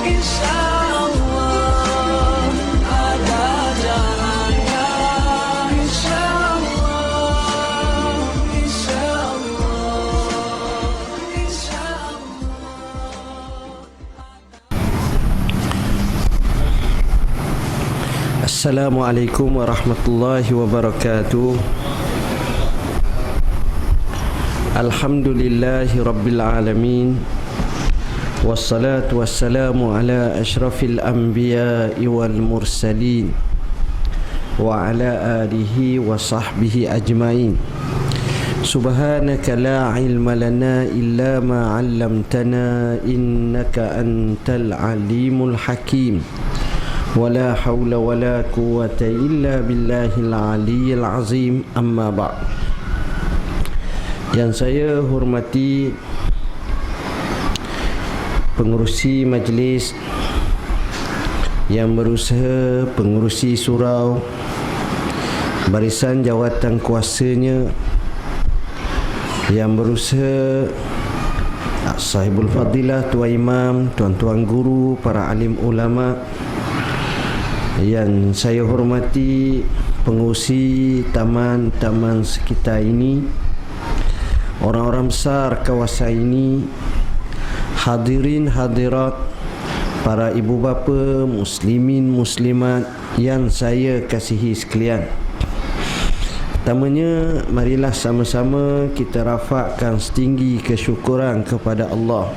insyaallah ada jalannya, insyaallah, insyaallah, insyaallah. Assalamualaikum warahmatullahi wabarakatuh. Alhamdulillahi rabbil alamin. Wassalatu wassalamu ala ashrafil anbiya'i wal mursalin wa ala alihi wa sahbihi ajmain. Subhanaka la ilma lana illa ma 'allamtana innaka antal alimul hakim. Wala hawla wala quwwata illa billahil aliyyil azim. Amma ba'd. Yang saya hormati pengurusi majlis, yang berusaha pengurusi surau, barisan jawatan kuasanya, yang berusaha sahibul fadilah, tuan imam, tuan-tuan guru, para alim ulama. Yang saya hormati pengurusi taman-taman sekitar ini, orang-orang besar kawasan ini, hadirin hadirat, para ibu bapa, muslimin muslimat yang saya kasihi sekalian. Pertamanya, marilah sama-sama kita rafakkan setinggi kesyukuran kepada Allah,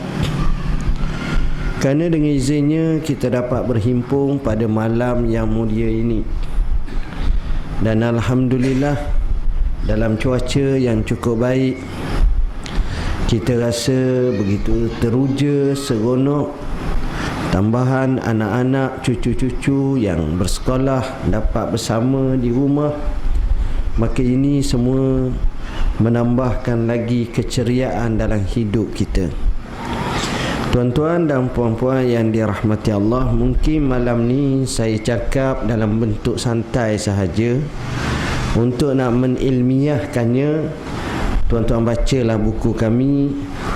kerana dengan izinnya kita dapat berhimpun pada malam yang mulia ini. Dan alhamdulillah, dalam cuaca yang cukup baik, kita rasa begitu teruja, seronok. Tambahan anak-anak, cucu-cucu yang bersekolah dapat bersama di rumah, maka ini semua menambahkan lagi keceriaan dalam hidup kita. Tuan-tuan dan puan-puan yang dirahmati Allah, mungkin malam ni saya cakap dalam bentuk santai sahaja untuk nak menilmiahkannya. Tuan-tuan bacalah buku kami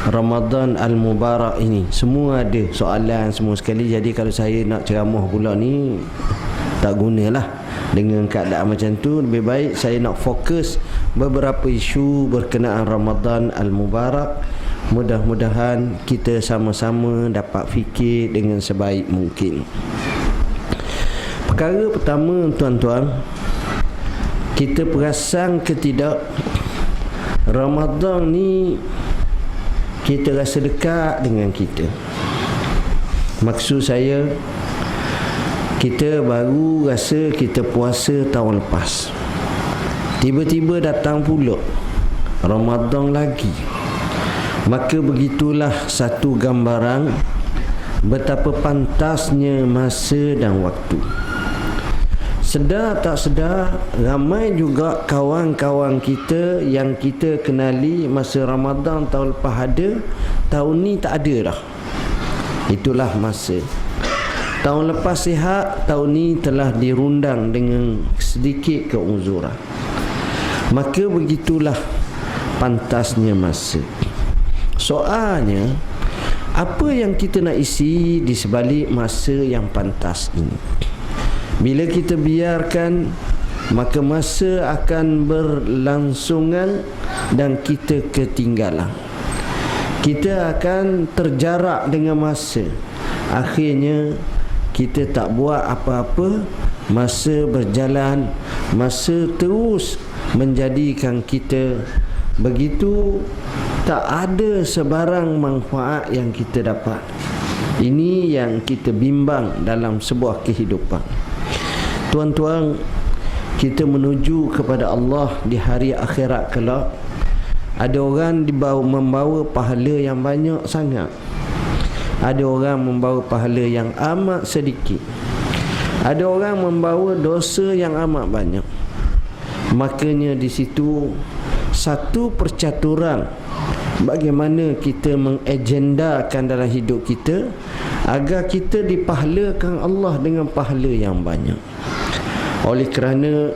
Ramadan Al-Mubarak ini. Semua ada soalan semua sekali. Jadi kalau saya nak ceramah pula ni, tak gunalah dengan keadaan macam tu. Lebih baik saya nak fokus beberapa isu berkenaan Ramadan Al-Mubarak. Mudah-mudahan kita sama-sama dapat fikir dengan sebaik mungkin. Perkara pertama, tuan-tuan, kita perasan ke tidak, Ramadan ni kita rasa dekat dengan kita. Maksud saya, kita baru rasa kita puasa tahun lepas, tiba-tiba datang pula Ramadan lagi. Maka begitulah satu gambaran betapa pantasnya masa dan waktu. Sedar tak sedar, ramai juga kawan-kawan kita yang kita kenali masa Ramadan tahun lepas ada, tahun ni tak ada dah. Itulah masa. Tahun lepas sihat, tahun ni telah dirundang dengan sedikit keuzuran. Maka begitulah pantasnya masa. Soalnya, apa yang kita nak isi di sebalik masa yang pantas ini? Bila kita biarkan, maka masa akan berlangsungan dan kita ketinggalan. Kita akan terjarak dengan masa. Akhirnya, kita tak buat apa-apa. Masa berjalan, masa terus menjadikan kita begitu tak ada sebarang manfaat yang kita dapat. Ini yang kita bimbang dalam sebuah kehidupan. Tuan-tuan, kita menuju kepada Allah di hari akhirat kelak. Ada orang membawa pahala yang banyak sangat. Ada orang membawa pahala yang amat sedikit. Ada orang membawa dosa yang amat banyak. Makanya di situ satu percaturan bagaimana kita mengagendakan dalam hidup kita agar kita dipahlakan Allah dengan pahala yang banyak. Oleh kerana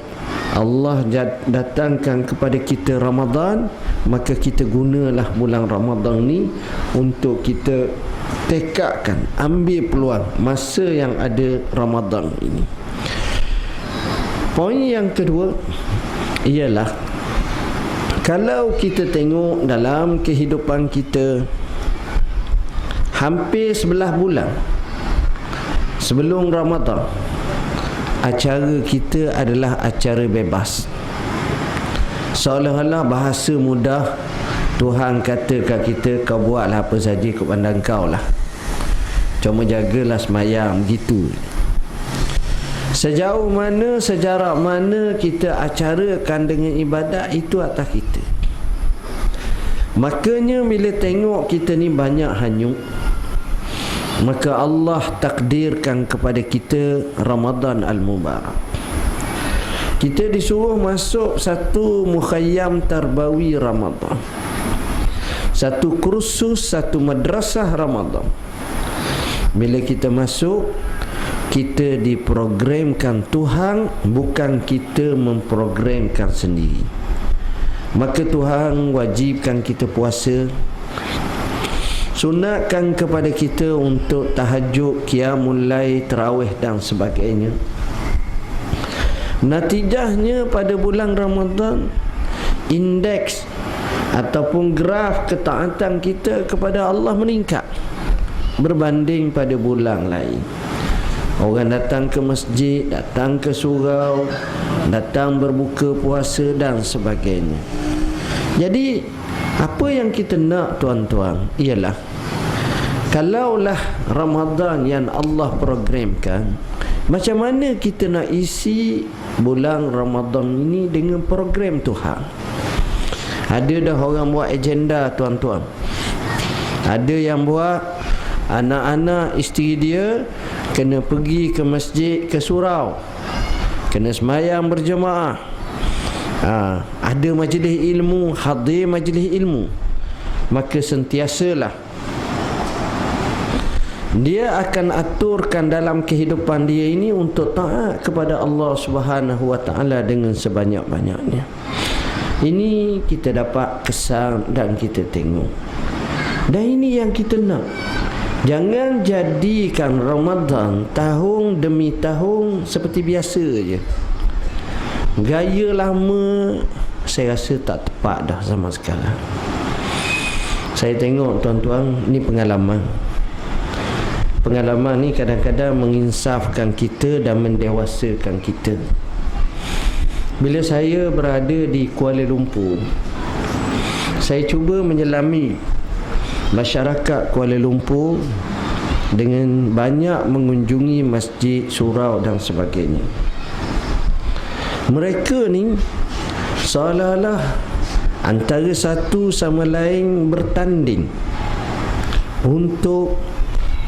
Allah datangkan kepada kita Ramadan, maka kita gunalah bulan Ramadan ni untuk kita tekadkan, ambil peluang masa yang ada Ramadan ini. Poin yang kedua ialah, kalau kita tengok dalam kehidupan kita, hampir 11 bulan sebelum Ramadan, acara kita adalah acara bebas. Seolah-olah bahasa mudah, Tuhan kata kat kita, kau buatlah apa saja ikut pandang kau lah, cuma jagalah semayang, begitu. Sejauh mana, sejarak mana kita acarakan dengan ibadat, itu atas kita. Makanya bila tengok kita ni banyak hanyut, maka Allah takdirkan kepada kita Ramadan Al-Mubarak. Kita disuruh masuk satu mukhayyam tarbawi Ramadan, satu kursus, satu madrasah Ramadan. Bila kita masuk, kita diprogramkan Tuhan, bukan kita memprogramkan sendiri. Maka Tuhan wajibkan kita puasa, sunatkan kepada kita untuk tahajud, qiyamul lail, tarawih dan sebagainya. Natijahnya pada bulan Ramadan, indeks ataupun graf ketaatan kita kepada Allah meningkat berbanding pada bulan lain. Orang datang ke masjid, datang ke surau, datang berbuka puasa dan sebagainya. Jadi apa yang kita nak, tuan-tuan, ialah kalaulah Ramadan yang Allah programkan, macam mana kita nak isi bulan Ramadan ini dengan program Tuhan. Ada dah orang buat agenda, tuan-tuan. Ada yang buat anak-anak isteri dia kena pergi ke masjid, ke surau, kena semayang berjemaah. Ada majlis ilmu, hadir majlis ilmu. Maka sentiasalah dia akan aturkan dalam kehidupan dia ini untuk taat kepada Allah Subhanahu wa taala dengan sebanyak-banyaknya. Ini kita dapat kesan dan kita tengok. Dan ini yang kita nak. Jangan jadikan Ramadan tahun demi tahun seperti biasa je. Gaya lama saya rasa tak tepat dah zaman sekarang. Saya tengok, tuan-tuan, ni pengalaman. Pengalaman ni kadang-kadang menginsafkan kita dan mendewasakan kita. Bila saya berada di Kuala Lumpur, saya cuba menyelami masyarakat Kuala Lumpur dengan banyak mengunjungi masjid, surau dan sebagainya. Mereka ni seolah-olah antara satu sama lain bertanding untuk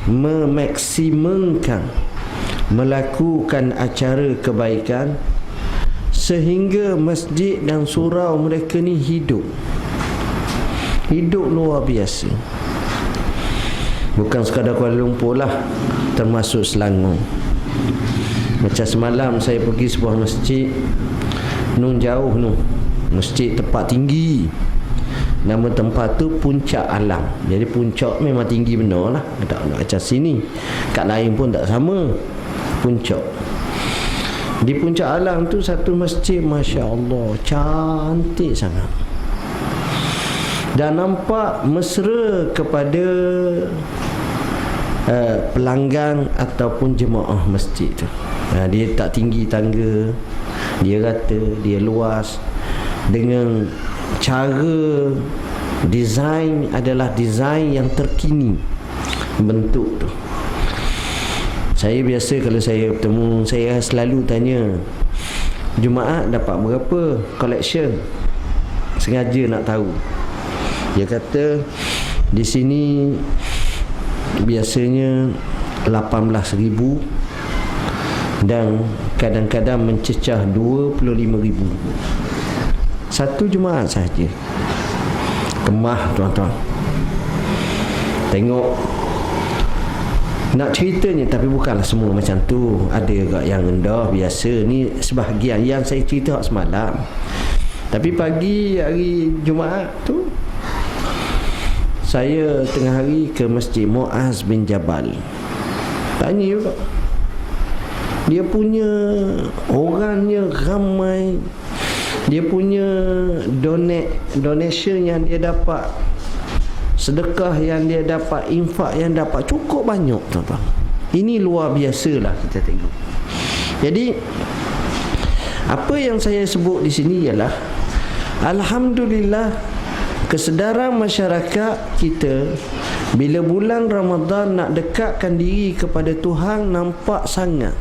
memaksimumkan melakukan acara kebaikan, sehingga masjid dan surau mereka ni hidup luar biasa. Bukan sekadar Kuala Lumpur lah, termasuk Selangor. Macam semalam saya pergi sebuah masjid, nun jauh nun, masjid tempat tinggi. Nama tempat tu Puncak Alam. Jadi puncak memang tinggi benar lah, tak macam sini. Kat lain pun tak sama, puncak. Di Puncak Alam tu satu masjid, Masya Allah, cantik sangat. Dan nampak mesra kepada pelanggan ataupun jemaah masjid tu. Dia tak tinggi tangga, dia rata, dia luas. Dengan cara desain adalah desain yang terkini bentuk tu. Saya biasa kalau saya bertemu, saya selalu tanya, Jumaat dapat berapa collection? Sengaja nak tahu. Dia kata di sini biasanya 18,000 dan kadang-kadang mencecah 25,000 satu Jumaat sahaja. Kemah, tuan-tuan. Tengok, nak ceritanya, tapi bukanlah semua macam tu. Ada juga yang rendah biasa. Ni sebahagian yang saya cerita semalam. Tapi pagi hari Jumaat tu Saya tengah hari ke Masjid Muaz bin Jabal. Tanya juga. Dia punya orangnya ramai. Dia punya donation yang dia dapat, sedekah yang dia dapat, infak yang dapat cukup banyak, tuan-tuan. Ini luar biasalah kita tengok. Jadi apa yang saya sebut di sini ialah alhamdulillah kesedaran masyarakat kita bila bulan Ramadan nak dekatkan diri kepada Tuhan nampak sangat.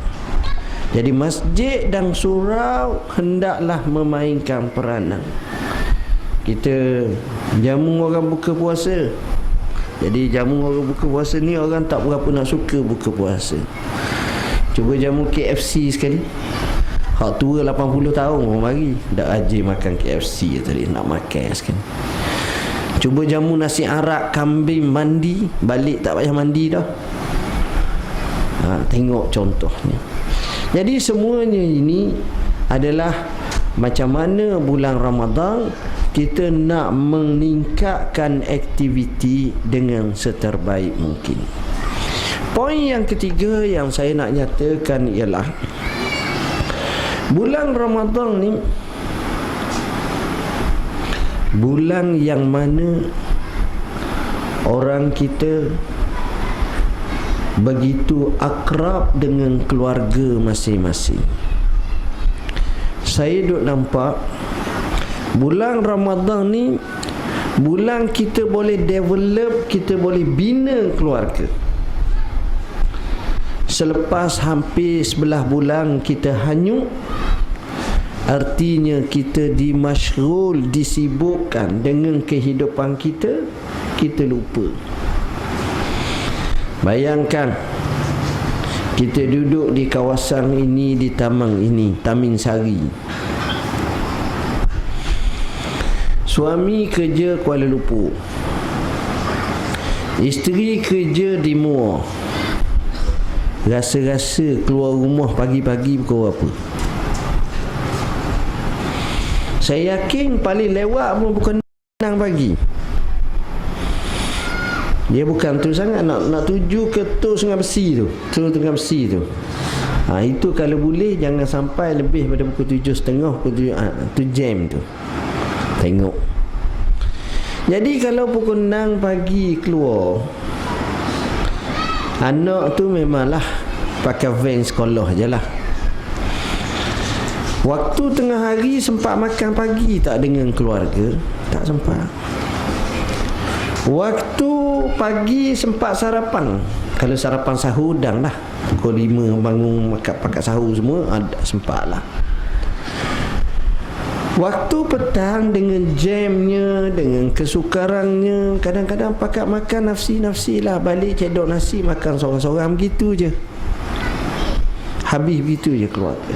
Jadi masjid dan surau hendaklah memainkan peranan. Kita jamu orang buka puasa. Jadi jamu orang buka puasa ni orang tak berapa nak suka buka puasa. Cuba jamu KFC sekali. Hak tua 80 tahun orang mari dak aje makan KFC tadi nak makan sekali. Cuba jamu nasi arak kambing mandi, balik tak payah mandi dah. Tengok contohnya. Jadi semuanya ini adalah macam mana bulan Ramadan kita nak meningkatkan aktiviti dengan seterbaik mungkin. Poin yang ketiga yang saya nak nyatakan ialah bulan Ramadan ni bulan yang mana orang kita begitu akrab dengan keluarga masing-masing. Saya duk nampak bulan Ramadan ni bulan kita boleh develop, kita boleh bina keluarga. Selepas hampir 11 bulan kita hanyut, artinya kita dimasyrul, disibukkan dengan kehidupan kita, kita lupa. Bayangkan kita duduk di kawasan ini, di taman ini, Tamin Sari. Suami kerja Kuala Lumpur, isteri kerja di Muar. Rasa-rasa keluar rumah pagi-pagi pukul apa? Saya yakin paling lewat pun pukul 6 pagi. Dia bukan tu sangat nak tuju ke tu Sungai Besi tu. Tu Sungai Besi tu. Itu kalau boleh jangan sampai lebih pada pukul 7.30, pukul 7, tu jam tu. Tengok. Jadi kalau pukul 6 pagi keluar, anak tu memanglah pakai van sekolah je lah. Waktu tengah hari sempat makan pagi tak dengan keluarga? Tak sempat. Waktu pagi sempat sarapan. Kalau sarapan sahur udang lah, pukul 5 bangun pakat sahur semua, ada sempat lah. Waktu petang dengan jamnya, dengan kesukarannya, kadang-kadang pakat makan nafsi-nafsi lah. Balik cedok nasi makan sorang-sorang, begitu je. Habis begitu je keluarga.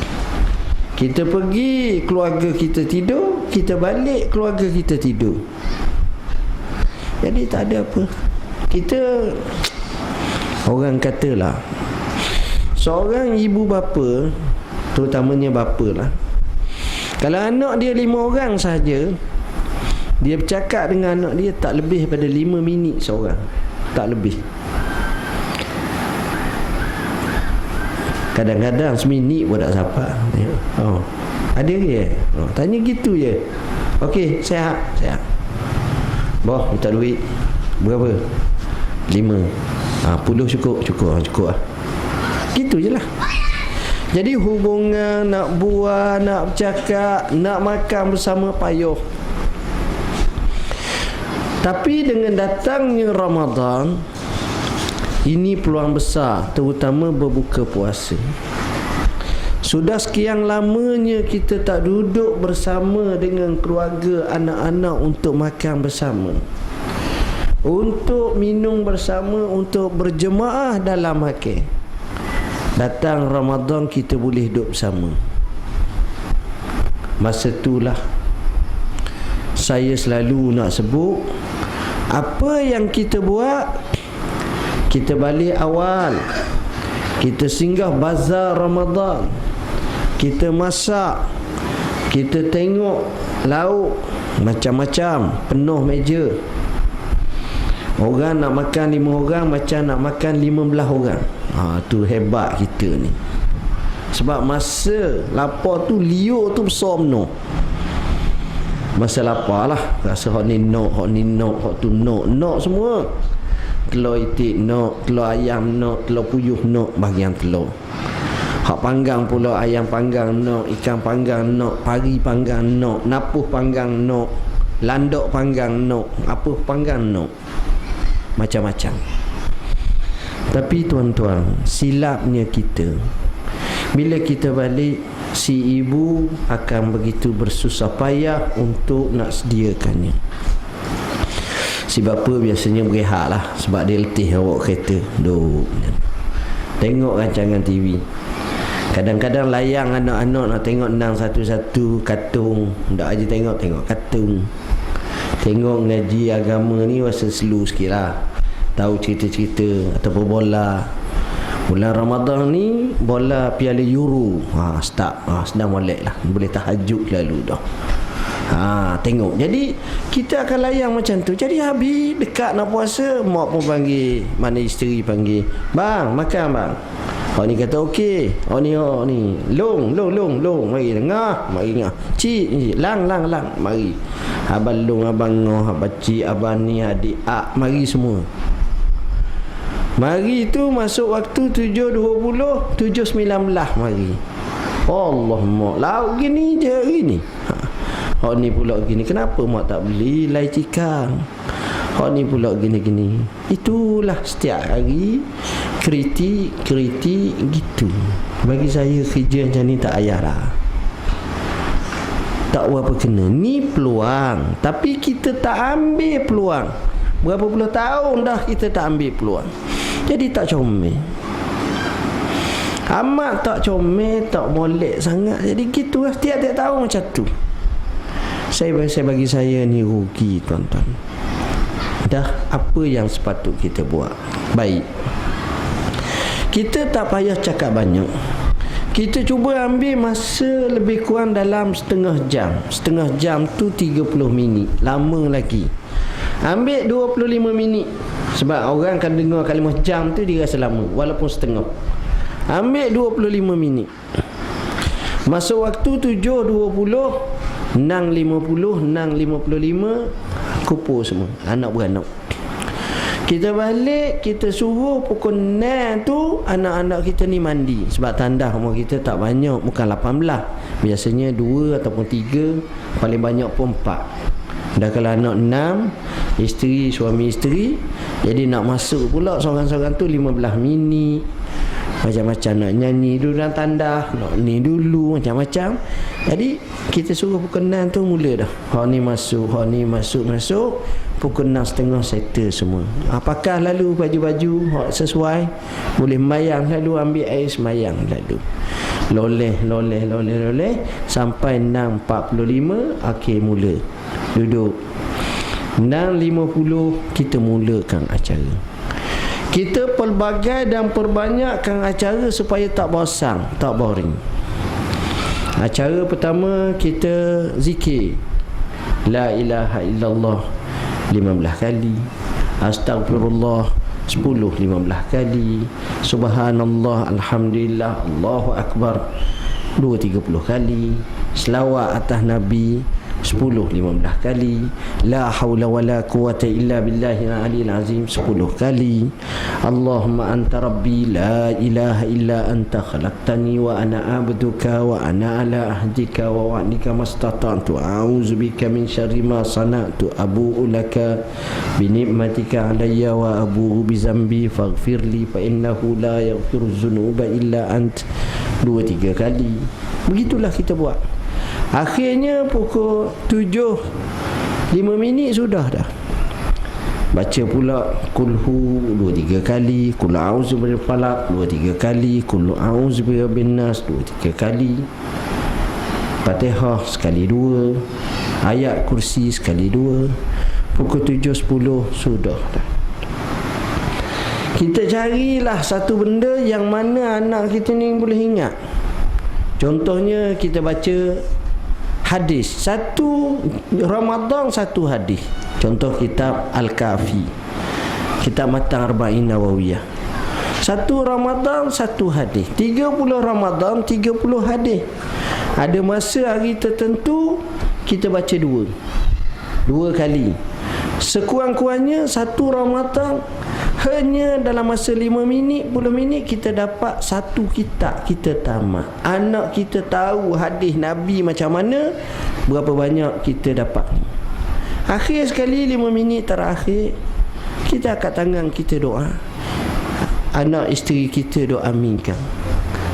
Kita pergi, keluarga kita tidur. Kita balik, keluarga kita tidur. Jadi tak ada apa. Kita, orang katalah, seorang ibu bapa, terutamanya bapa lah, kalau anak dia 5 orang saja, dia bercakap dengan anak dia tak lebih pada 5 minit seorang. Tak lebih. Kadang-kadang seminit pun tak sampai. Ada ke? Tanya gitu je. Okey, sihat. Boh, minta duit. Berapa? 5. 10 cukup lah. Gitu je lah. Jadi hubungan, nak buat, nak bercakap, nak makan bersama payah. Tapi dengan datangnya Ramadan, ini peluang besar, terutama berbuka puasa. Sudah sekian lamanya kita tak duduk bersama dengan keluarga, anak-anak untuk makan bersama, untuk minum bersama, untuk berjemaah dalam makan. Datang Ramadan kita boleh duduk bersama. Masa itulah saya selalu nak sebut, apa yang kita buat, kita balik awal, kita singgah bazar Ramadan, kita masak, kita tengok lauk macam-macam, penuh meja. Orang nak makan 5 orang macam nak makan 15 orang. Tu hebat kita ni. Sebab masa lapar tu, liur tu besar benar. Masa lapar lah, rasa hak ni nak, hak ni nak, hak tu nak semua. Telur itik nak, telur ayam nak, telur puyuh nak, bahagian telur. Hak panggang pula, ayam panggang nak, ikan panggang nak, pari panggang nak, napuh panggang nak, landok panggang nak, apa panggang nak, macam-macam. Tapi tuan-tuan, silapnya kita, bila kita balik, si ibu akan begitu bersusah payah untuk nak sediakannya. Si bapa biasanya berehat lah, sebab dia letih bawa kereta, duduk tengok rancangan TV. Kadang-kadang layang anak-anak nak tengok nang satu-satu kartun, tak aja tengok kartun. Tengok ngaji agama ni rasa slow sikit lah, tahu cerita-cerita ataupun bola. Bulan Ramadan ni bola Piala Euro start, sedang molek lah, boleh tahajud lalu dah. Tengok. Jadi kita akan layang macam tu. Jadi habis dekat nak puasa, mak pun panggil, mana isteri panggil, "Bang, makan bang." Orang ni kata okey. Orang ni long, mari tengah, mari ngah. Cik, lang, mari. Abang long, abang ngah, abang cik, abang ni, adik mari semua. Mari tu masuk waktu 7.20, 7.19 mari. Allah, mak lauk gini je hari ni. Hak ni pula gini, kenapa mak tak beli lai cikang? Hak ni pula gini-gini. Itulah setiap hari kritik gitu. Bagi saya kerja macam ni tak payah lah, tak apa kena. Ni peluang, tapi kita tak ambil peluang. Berapa puluh tahun dah kita tak ambil peluang. Jadi tak comel, amat tak comel, tak molek sangat. Jadi gitu lah, tiap-tiap tahun macam tu. Bagi saya ni rugi tuan-tuan. Dah apa yang sepatut kita buat. Baik, kita tak payah cakap banyak. Kita cuba ambil masa lebih kurang dalam setengah jam. Setengah jam tu 30 minit. Lama lagi. Ambil 25 minit. Sebab orang akan dengar kalimah jam tu dia rasa lama, walaupun setengah. Ambil 25 minit. Masa waktu 7.20, 6.50, 6.55, kumpul semua anak beranak. Kita balik, kita suruh pukul 6 tu anak-anak kita ni mandi. Sebab tanda umur kita tak banyak, bukan 18. Biasanya 2 ataupun 3, paling banyak pun 4. Dah kalau anak 6, isteri, suami isteri, jadi nak masuk pula seorang-seorang tu 15 minit. Macam-macam nak nyanyi dulu dalam tanda, nak ni dulu, macam-macam. Jadi kita suruh pukul 6 tu mula dah. Hak ni masuk, hak ni masuk. Pukul 6.30 settle semua. Pakai lalu baju-baju hak sesuai. Boleh sembayang lalu, ambil air sembayang lalu. Loleh sampai 6.45 akhir mula. Duduk 6.50 kita mulakan acara. Kita pelbagai dan perbanyakkan acara supaya tak bosan, tak boring. Acara pertama kita zikir La ilaha illallah 15 kali, Astagfirullah 10-15 kali, Subhanallah, Alhamdulillah, Allahu Akbar 2-30 kali, selawat atas Nabi 10-15 kali, La hawla wa la quwata illa billahi al-aliyyil azim 10 kali, Allahumma anta rabbi la ilaha illa anta khalaqtani wa ana abduka wa ana ala ahdika wa wa'dika mastata'tu a'udzubika min syarri ma sana'tu abu'u laka bi ni'matika alayya wa abu'u bi zambi faghfirli fa innahu la yaghfiru dzunuba illa ant 2-3 kali. Begitulah kita buat. Akhirnya pukul 7.05 sudah dah. Baca pula kulhu 2-3 kali, kul a'udzu birabbil falaq 2-3 kali, kul a'udzu birabbin nas 2-3 kali, Fatihah sekali 2, ayat kursi sekali 2. Pukul 7.10 sudah dah. Kita carilah satu benda yang mana anak kita ni boleh ingat. Contohnya kita baca hadis, satu Ramadan satu hadis. Contoh kitab Al-Kafi. Kitab Matan Arba'in Nawawiyah. 1 Ramadan 1 hadis, 30 Ramadan 30 hadis. Ada masa hari tertentu kita baca 2 kali. Sekurang-kurangnya 1 Ramadan hanya dalam masa 5 minit 10 minit kita dapat 1 kitab, kita tamat. Anak kita tahu hadis Nabi macam mana, berapa banyak kita dapat. Akhir sekali 5 minit terakhir kita angkat tangan, kita doa. Anak isteri kita doa aminkan.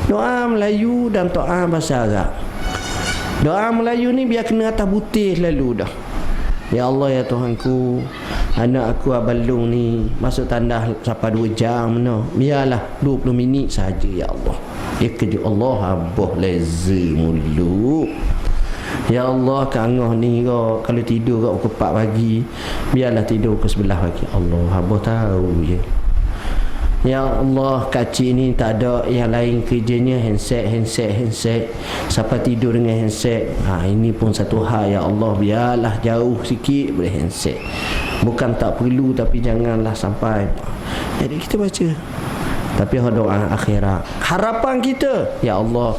Doa Melayu dan doa bahasa Arab. Doa Melayu ni biar kena atas butir lalu dah. Ya Allah, ya Tuhanku, anak aku abalung ni masuk tandas sampai 2 jam no. Biarlah 20 minit saja ya Allah. Ya kerja Allah abah leza mulu. Ya Allah, kangah ni kau kalau tidur kau pukul 4 pagi, biarlah tidur ke 11 pagi. Allah abah tahu je. Ya Allah, kacik ni tak ada yang lain kerjanya handset sampai tidur dengan handset. Ini pun satu hal ya Allah, biarlah jauh sikit boleh handset. Bukan tak perlu, tapi janganlah sampai. Jadi kita baca. Tapi doa akhirat, harapan kita, ya Allah,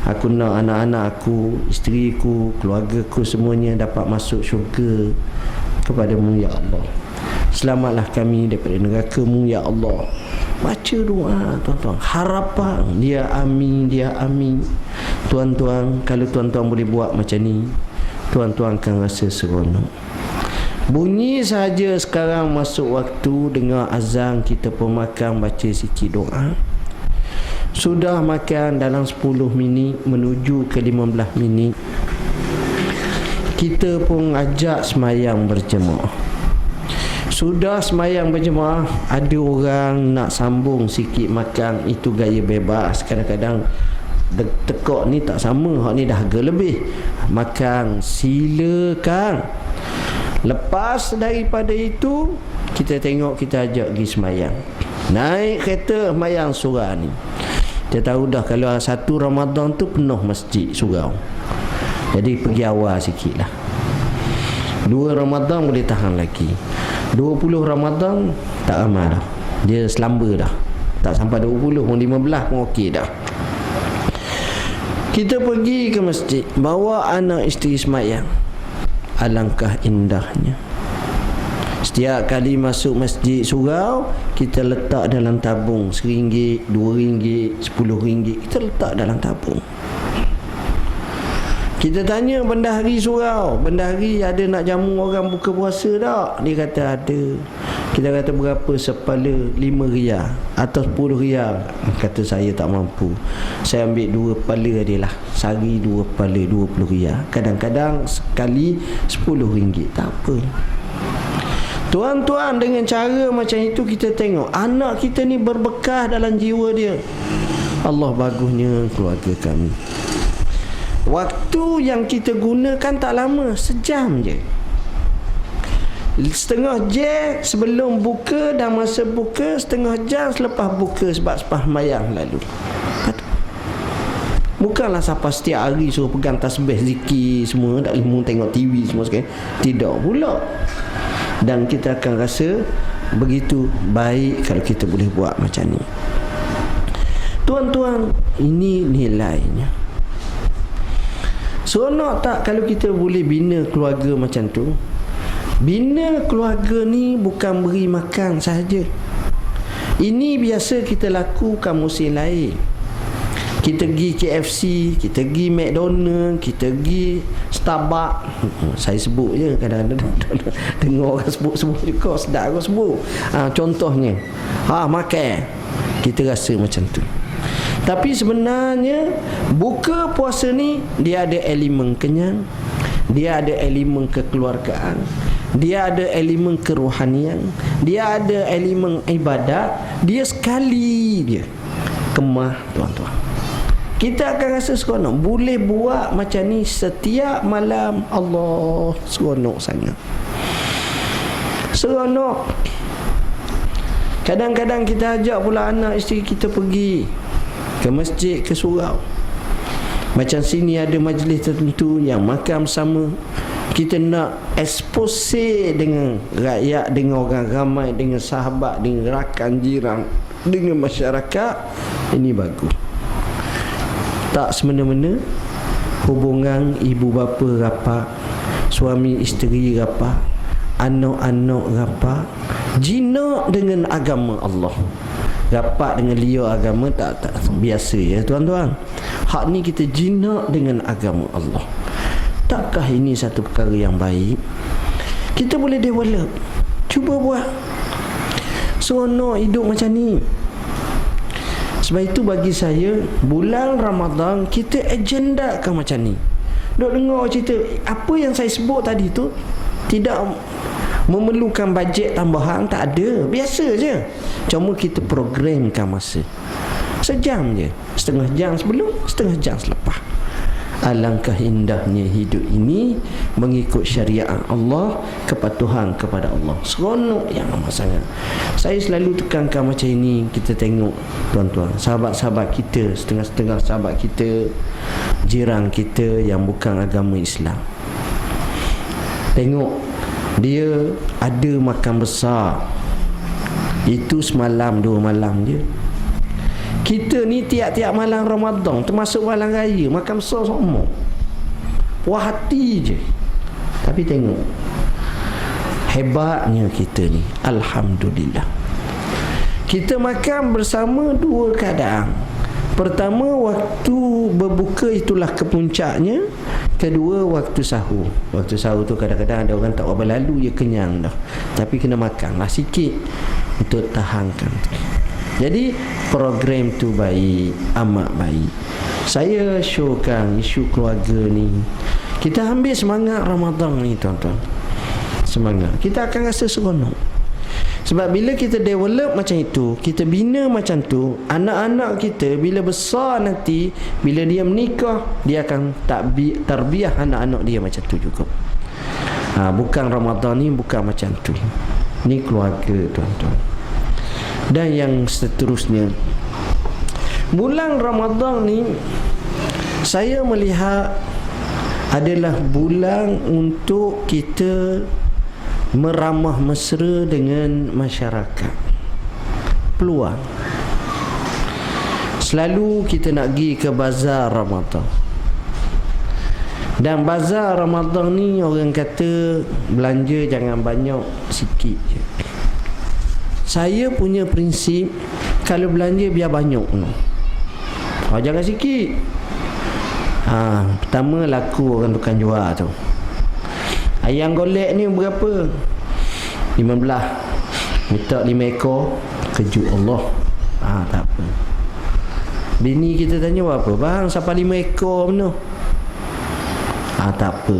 aku nak anak-anak aku, isteriku, keluargaku semuanya dapat masuk syurga kepadamu ya Allah. Selamatlah kami daripada neraka-Mu ya Allah. Baca doa tuan-tuan, harapan dia amin, dia amin. Tuan-tuan, kalau tuan-tuan boleh buat macam ni, tuan-tuan akan rasa seronok. Bunyi saja sekarang masuk waktu, dengar azan, kita pun makan, baca sikit doa. Sudah makan dalam 10 minit menuju ke 15 minit, kita pun ajak semayang berjemaah. Sudah semayang berjemaah, ada orang nak sambung sikit makan, itu gaya bebas. Kadang-kadang tekak ni tak sama, hak ni dah harga lebih. Makan silakan. Lepas daripada itu, kita tengok, kita ajak pergi semayang. Naik kereta semayang surau ni. Dia tahu dah kalau 1 Ramadan tu penuh masjid surau. Jadi pergi awal sikit lah. 2 Ramadan boleh tahan lagi. 20 Ramadan tak ramai dah, dia selamba dah. Tak sampai 20 pun 15 pun okey dah. Kita pergi ke masjid, bawa anak isteri semayang. Alangkah indahnya. Setiap kali masuk masjid surau, kita letak dalam tabung RM1, RM2, RM10, kita letak dalam tabung. Kita tanya bendahari surau, bendahari ada nak jamu orang buka puasa tak? Dia kata ada. Kita kata berapa sepala? RM5 atau RM10? Kata saya tak mampu, saya ambil 2 kepala dia lah. Sehari 2 kepala, RM20. Kadang-kadang sekali RM10, tak apa. Tuan-tuan, dengan cara macam itu kita tengok anak kita ni berbekas dalam jiwa dia. Allah bagusnya keluarga kami. Waktu yang kita gunakan tak lama, sejam je. Setengah jam sebelum buka dan masa buka, setengah jam selepas buka, sebab sembahyang lalu. Bukanlah siapa setiap hari suruh pegang tasbih, zikir semua, tak ilmu tengok TV semua sekali. Tidak pula. Dan kita akan rasa begitu baik kalau kita boleh buat macam ni. Tuan-tuan, ini nilainya. Seronok tak kalau kita boleh bina keluarga macam tu? Bina keluarga ni bukan beri makan sahaja. Ini biasa kita lakukan musim lain. Kita pergi KFC, kita pergi McDonald, kita pergi Starbucks. Saya sebut je, kadang-kadang dengar orang sebut-sebut juga, sedap orang sebut. Contohnya, makan, kita rasa macam tu. Tapi sebenarnya buka puasa ni dia ada elemen kenyang, dia ada elemen kekeluargaan, dia ada elemen kerohanian, dia ada elemen ibadat, dia sekali dia kemah tuan-tuan. Kita akan rasa seronok. Boleh buat macam ni setiap malam. Allah, seronok sangat. Seronok. Kadang-kadang kita ajak pula anak isteri kita pergi ke masjid, ke surau. Macam sini ada majlis tertentu yang makan bersama. kita nak expose dengan rakyat, dengan orang ramai, dengan sahabat, dengan rakan jiran, dengan masyarakat, ini bagus. Tak semena-mena hubungan ibu bapa rapat, suami isteri rapat, anak-anak rapat, jinak dengan agama Allah, rapat dengan liar agama, tak biasa ya tuan-tuan. Hak ni kita jinak dengan agama Allah. Takkah ini satu perkara yang baik? Kita boleh develop. Cuba buat. Seronok hidup macam ni. Sebab itu bagi saya, bulan Ramadan kita agendakan macam ni. Duk dengar cerita, apa yang saya sebut tadi tu tidak memerlukan bajet tambahan, tak ada. Biasa je. Cuma kita programkan masa. Sejam je. Setengah jam sebelum, setengah jam selepas. Alangkah indahnya hidup ini mengikut syariat Allah, kepatuhan kepada Allah. Seronok yang amat sangat. Saya selalu tekankan macam ini. Kita tengok tuan-tuan, sahabat-sahabat kita, setengah-setengah sahabat kita, jiran kita yang bukan agama Islam. Tengok, dia ada makan besar, itu semalam 2 malam je. Kita ni tiap-tiap malam Ramadan, termasuk malam raya, makan besar semua. Puas hati je. Tapi tengok, hebatnya kita ni, alhamdulillah. Kita makan bersama 2 keadaan. Pertama, waktu berbuka itulah kepuncaknya. Kedua, waktu sahur. Waktu sahur tu kadang-kadang ada orang tak apa lalu, dia kenyang dah. Tapi kena makan lah sikit untuk tahankan. Jadi program tu baik, amat baik. Saya showkan isu keluarga ni. Kita ambil semangat Ramadan ni tuan-tuan. Semangat. Kita akan rasa seronok. Sebab bila kita develop macam itu, kita bina macam tu, anak-anak kita bila besar nanti, bila dia menikah, dia akan tarbiyah anak-anak dia macam tu juga. Bukan Ramadan ni bukan macam tu. Ni keluarga tuan-tuan. Dan yang seterusnya, bulan Ramadan ni saya melihat adalah bulan untuk kita meramah mesra dengan masyarakat. Peluang. Selalu kita nak pergi ke bazar Ramadan. Dan bazar Ramadan ni orang kata belanja jangan banyak, sikit je. Saya punya prinsip, kalau belanja biar banyak. Jangan sikit. Pertama laku orang tukang jual tu. Ayam golek ni berapa? 15. Minta 5 ekor. Kejut Allah. Tak apa. Bini kita tanya apa? Bang, siapa 5 ekor mana? Tak apa.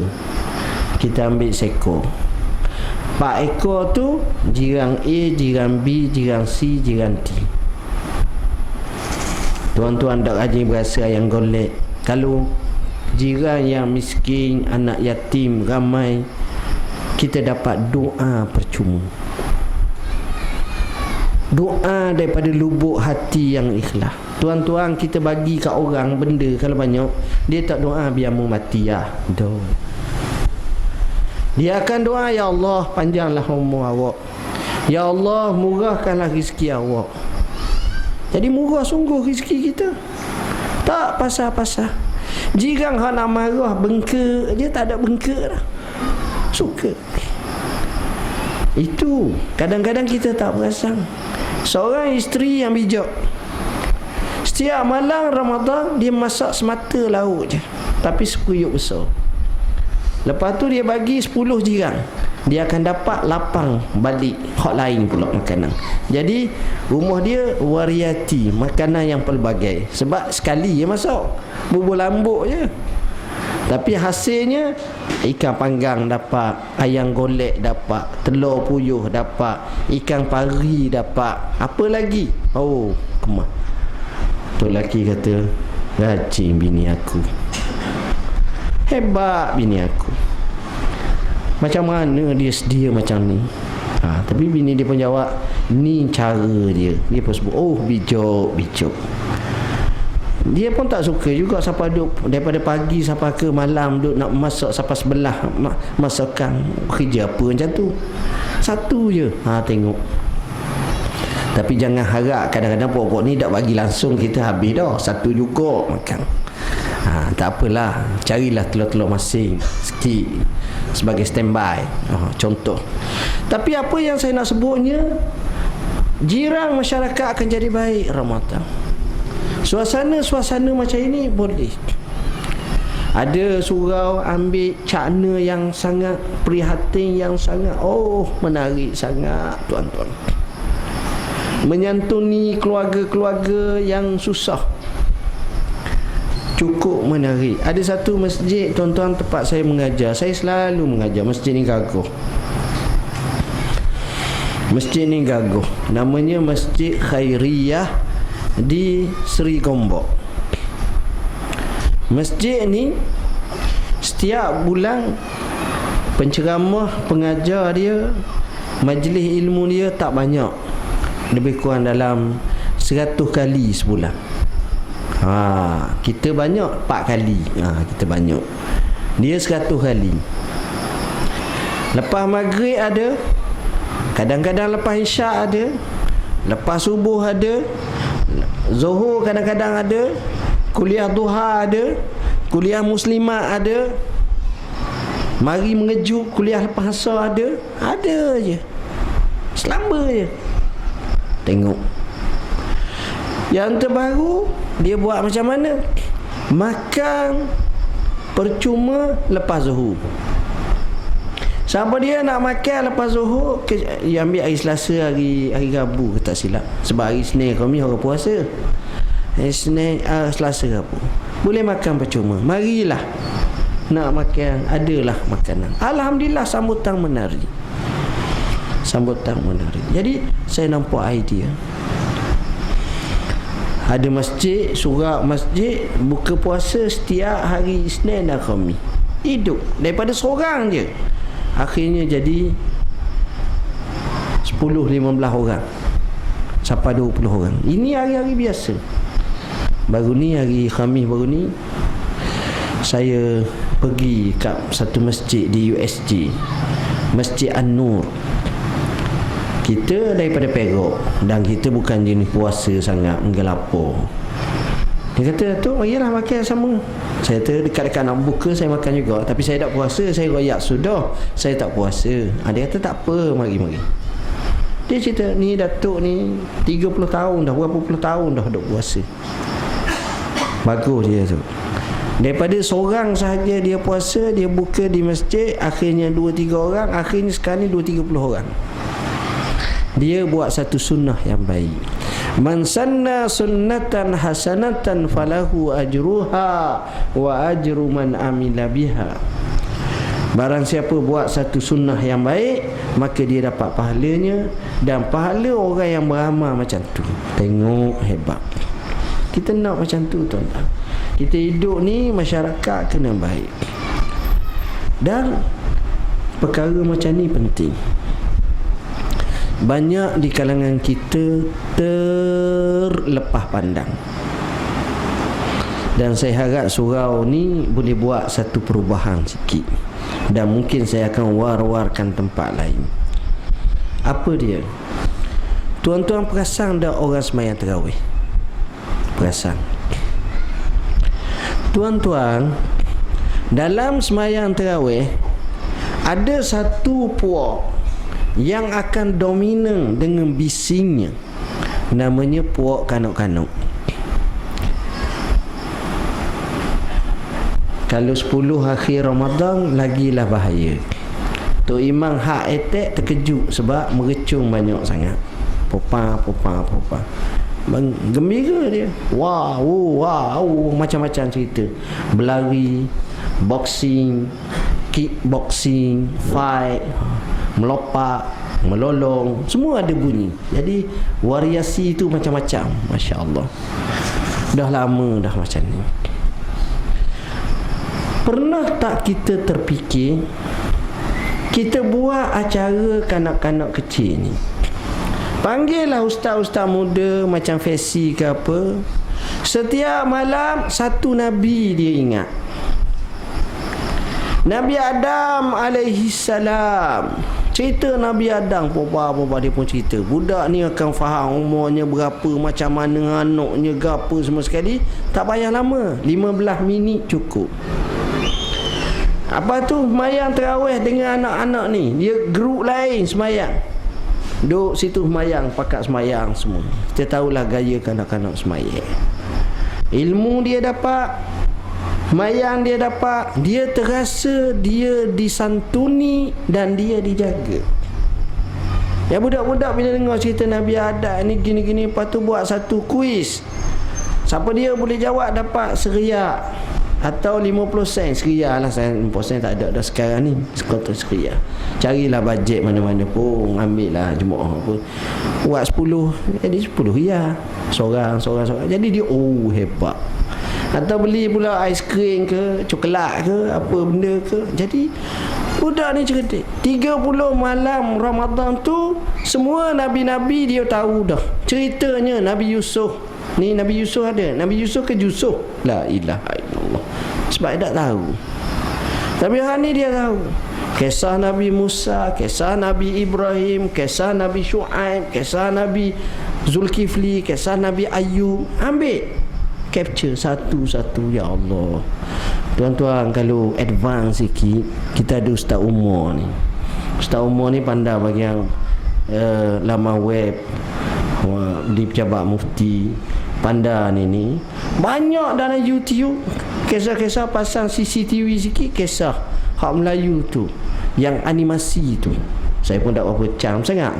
Kita ambil sekor. 4 ekor tu jiran A, jiran B, jiran C, jiran D. Tuan-tuan tak rajin berasa ayam golek. Kalau jiran yang miskin, anak yatim ramai, kita dapat doa percuma. Doa daripada lubuk hati yang ikhlas. Tuan-tuan, kita bagi kat orang benda kalau banyak, dia tak doa biar mu mati lah. Dia akan doa, ya Allah panjanglah umur awak, ya Allah murahkanlah rezeki awak. Jadi murah sungguh rezeki kita, tak pasal-pasal. Jiran hak nak marah bengkak, dia tak ada bengkak lah, suka. Itu kadang-kadang kita tak perasan. Seorang isteri yang bijak, setiap malam Ramadan dia masak semata lauk je, tapi sepuyuk besar. Lepas tu dia bagi 10 jiran, dia akan dapat 8 balik hak lain pula makanan. Jadi rumah dia variati makanan yang pelbagai. Sebab sekali dia masak, bubur lambuk je. Tapi hasilnya ikan panggang dapat, ayam golek dapat, telur puyuh dapat, ikan pari dapat. Apa lagi? Kemah. Tu lelaki kata, rajin bini aku. Hebat bini aku. Macam mana dia sedia macam ni? Tapi bini dia pun jawab, ni cara dia. Dia pun sebut, bijak. Dia pun tak suka juga siapa duduk daripada pagi sampai ke malam duduk nak masak sampai sebelah masakan. Kerja apa macam tu? Satu je. Tengok. Tapi jangan harap kadang-kadang pokok ni tak bagi langsung kita habis dah. Satu juga makan. Tak apalah. Carilah telur-telur masing sikit sebagai standby. Contoh. Tapi apa yang saya nak sebutnya, jiran masyarakat akan jadi baik Ramadan. Suasana macam ini boleh. Ada surau ambil cakna yang sangat prihatin, yang sangat menarik sangat tuan-tuan. Menyantuni keluarga-keluarga yang susah, cukup menarik. Ada satu masjid tuan-tuan tempat saya mengajar. Saya selalu mengajar masjid ni gagah. Masjid ni gagah. Namanya Masjid Khairiyah di Seri Gombok. Masjid ni setiap bulan penceramah, pengajar dia, majlis ilmu dia tak banyak, lebih kurang dalam 100 kali sebulan. Kita banyak 4 kali. Kita banyak. Dia 100 kali. Lepas maghrib ada, kadang-kadang lepas isyak ada, lepas subuh ada, Zuhur kadang-kadang ada, kuliah duha ada, kuliah muslimat ada, mari mengejut kuliah lepas asar ada je. Selamba je. Tengok. Yang terbaru dia buat macam mana? Makan percuma lepas zuhur. Siapa dia nak makan lepas zuhur, dia ambil hari Selasa, hari Rabu ke tak silap. Sebab hari Senin kami orang puasa. Hari Senin, Selasa Rabu boleh makan percuma. Marilah nak makan, adalah makanan. Alhamdulillah, sambutan menarik. Sambutan menarik. Jadi saya nampak idea. Ada masjid, surat masjid buka puasa setiap hari Isnin dan Khamis. Hidup daripada seorang je, akhirnya jadi 10-15 orang sampai 20 orang. Ini hari-hari biasa. Baru ni hari Khamis baru ni saya pergi kat satu masjid di USG, Masjid An-Nur. Kita daripada Perak dan kita bukan jenis puasa sangat menggelapur. Dia kata, "Tu marilah makan sama." Saya kata, dekat-dekat nak buka saya makan juga, tapi saya tak puasa. Saya royak, "Sudah, saya tak puasa." Dia kata, "Tak apa, mari." Dia cerita, ni Datuk ni 30 tahun dah, berapa puluh tahun dah duk puasa. Bagus dia tu. Daripada seorang sahaja dia puasa, dia buka di masjid, akhirnya 2-3 orang, akhirnya sekarang ni 2-30 orang. Dia buat satu sunnah yang baik. Man sanna sunnatan hasanatan falahu ajruha wa ajru man amila biha. Barang siapa buat satu sunnah yang baik, maka dia dapat pahalanya dan pahala orang yang beramal macam tu. Tengok hebat. Kita nak macam tu tuan-tuan. Kita hidup ni masyarakat kena baik. Dan perkara macam ni penting. Banyak di kalangan kita terlepas pandang. Dan saya harap surau ni boleh buat satu perubahan sikit. Dan mungkin saya akan war-warkan tempat lain. Apa dia? Tuan-tuan perasan tak orang sembahyang tarawih? Perasan? Tuan-tuan, dalam sembahyang tarawih ada satu puak yang akan dominan dengan bisingnya. Namanya puak kanuk-kanuk. Kalau 10 akhir Ramadan lagilah bahaya. Tok Imam hak attack terkejut sebab merecung banyak sangat. Popa. Gembira dia. Wow, macam-macam cerita. Berlari, boxing, kickboxing, fight, melompat, melolong, semua ada bunyi. Jadi variasi itu macam-macam. Masya Allah. Dah lama dah macam ni. Pernah tak kita terfikir kita buat acara kanak-kanak kecil ni, panggillah ustaz-ustaz muda macam Fesi ke apa, Setiap malam satu Nabi dia ingat. Nabi Adam alaihi salam. Cerita Nabi Adam, popa dia pun cerita. Budak ni akan faham umurnya berapa, macam mana anaknya, gapo semua sekali. Tak payah lama, 15 minit cukup. Apa tu semayang tarawih dengan anak-anak ni. Dia grup lain semayang. Duduk situ semayang, pakat semayang semua. Kita tahulah gaya kanak-kanak semayang. Ilmu dia dapat, semayang dia dapat, dia terasa dia disantuni dan dia dijaga. Ya, budak-budak bila dengar cerita Nabi Adam ni gini-gini, lepas tu buat satu kuis. Siapa dia boleh jawab dapat seriak atau 50 sen. Seriak lah, 50 sen tak ada dah sekarang ni, sekotor seriak. Carilah bajet mana-mana pun, ambil lah jemaah pun. Buat 10, jadi 10 riyal. Seorang. Jadi dia hebat. Atau beli pula aiskrim ke, coklat ke, apa benda ke. Jadi budak ni cerdik. 30 malam Ramadan tu semua nabi-nabi dia tahu dah. Ceritanya Nabi Yusuf. Ni Nabi Yusuf ada. Nabi Yusuf ke Yusuf? La ilaha illallah. Sebab dia tak tahu. Tapi hari ni dia tahu. Kisah Nabi Musa, kisah Nabi Ibrahim, kisah Nabi Shu'aib, kisah Nabi Zulkifli, kisah Nabi Ayub. Ambil, capture satu-satu. Ya Allah, tuan-tuan, kalau advance sikit, kita ada Ustaz Umar ni. Ustaz Umar ni pandai bagi yang laman web di Pejabat Mufti. Pandai ni banyak dalam YouTube. Kisah-kisah pasang CCTV sikit, kisah hak Melayu tu, yang animasi tu. Saya pun tak berapa cam sangat.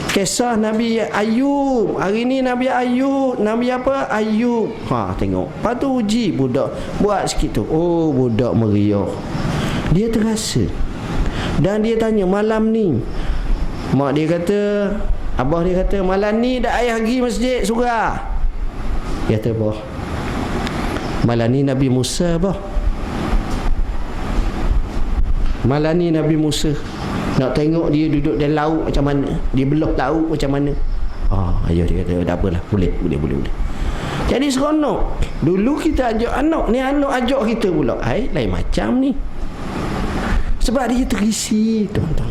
Kisah Nabi Ayub. Hari ni Nabi Ayub. Nabi apa? Ayub. Tengok. Lepas tu uji budak. Buat sikit tu. Budak meriah. Dia terasa. Dan dia tanya, malam ni, mak dia kata, abah dia kata, malam ni dah ayah pergi masjid surah. Dia kata, bah, malam ni Nabi Musa, bah. Malam ni Nabi Musa. Nak tengok dia duduk dalam laut macam mana, dia belah laut macam mana. Ayah dia kata, tak apalah, boleh. Jadi seronok. Dulu kita ajak anak, ni anak ajak kita pula. Lain macam ni. Sebab dia terisi, tuan-tuan.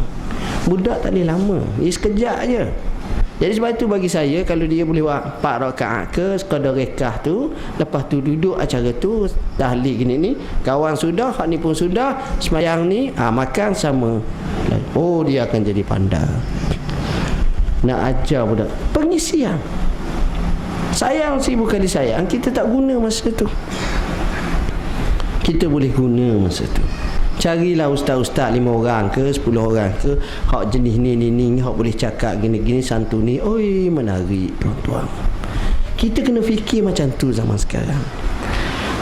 Budak tak boleh lama, dia sekejap je. Jadi sebab itu bagi saya, kalau dia boleh buat 4 rakaat ke, sekadar rekah tu, lepas tu duduk acara tu, tahlil gini ni, kawan sudah, hak ni pun sudah, semayang ni, makan sama. Dia akan jadi pandai. Nak ajar budak pengisian. Sayang sih bukan disayang, kita tak guna masa tu. Kita boleh guna masa tu. Carilah ustaz-ustaz 5 orang ke 10 orang ke, hak jenis ni, hak boleh cakap gini-gini, santuni. Menarik, tuan-tuan. Kita kena fikir macam tu zaman sekarang.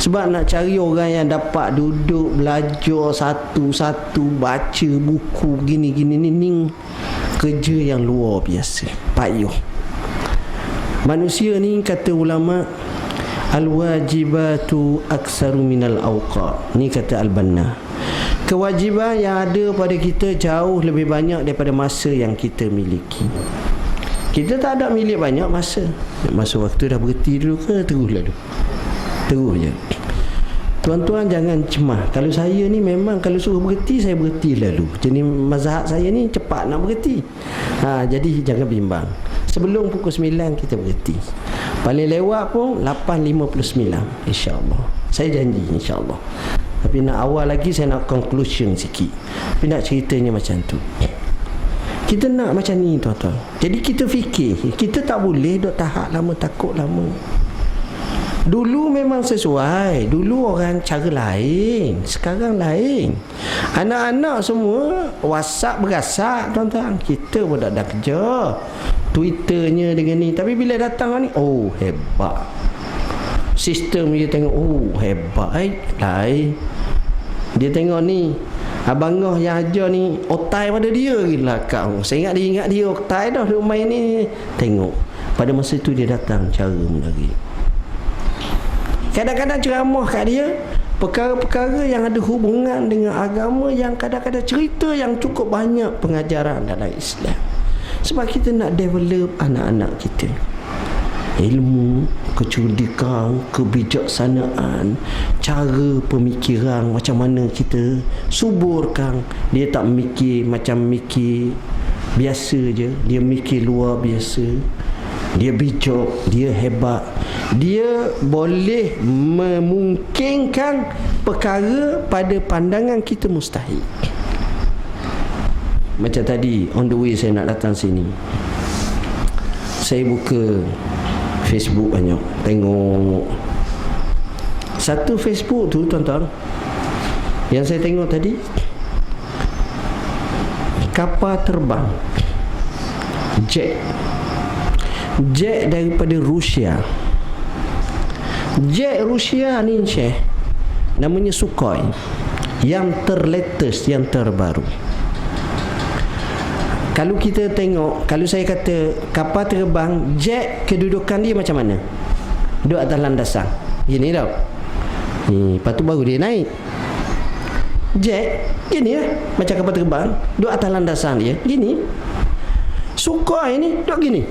Sebab nak cari orang yang dapat duduk belajar satu-satu, baca buku gini-gini ni kerja yang luar biasa, payah. Manusia ni, kata ulama, al-wajibatu aksaru minal awqat. Ni kata Al-Banna. Kewajiban yang ada pada kita jauh lebih banyak daripada masa yang kita miliki. Kita tak ada milik banyak masa. Masa waktu dah berhenti dulu ke, terus lalu. Terus je. Tuan-tuan jangan cemas. Kalau saya ni memang kalau suruh berhenti, saya berhenti lalu. Jadi mazhab saya ni cepat nak berhenti. Jadi jangan bimbang. Sebelum pukul 9 kita berhenti. Paling lewat pun 8.59, insya-Allah. Saya janji, insya-Allah. Tapi nak awal lagi, saya nak conclusion sikit. Tapi nak ceritanya macam tu. Kita nak macam ni, tuan-tuan. Jadi kita fikir, kita tak boleh duk tahap lama, takut lama. Dulu memang sesuai. Dulu orang cara lain, sekarang lain. Anak-anak semua WhatsApp berasak, tuan-tuan. Kita pun tak ada kerja, Twitternya dengan ni. Tapi bila datang ni, hebat. Sistem dia tengok, hebat. Lain. Dia tengok ni, abang Ngah yang ajar ni, otai pada dia gila kau. Saya ingat dia otai dah, dia main ni. Tengok, pada masa tu dia datang cara menarik. Kadang-kadang ceramah kat dia perkara-perkara yang ada hubungan dengan agama, yang kadang-kadang cerita yang cukup banyak pengajaran dalam Islam. Sebab kita nak develop anak-anak kita. ilmu, kecerdikan, kebijaksanaan, cara pemikiran macam mana kita suburkan. Dia tak mikir macam mikir biasa je, dia mikir luar biasa. Dia bijak, dia hebat. Dia boleh memungkinkan perkara pada pandangan kita mustahil. Macam tadi on the way saya nak datang sini, saya buka Facebook banyak, tengok satu Facebook tu tuan-tuan, yang saya tengok tadi, kapal terbang jet daripada Rusia. Jet Rusia ni Syekh, namanya Sukhoi, yang terlatest, yang terbaru. Kalau kita tengok, kalau saya kata kapal terbang, jet kedudukan dia macam mana? Duduk atas landasan gini tau ni, lepas tu baru dia naik. Jet gini lah, macam kapal terbang, duduk atas landasan dia gini. Sukhoi ni duduk gini,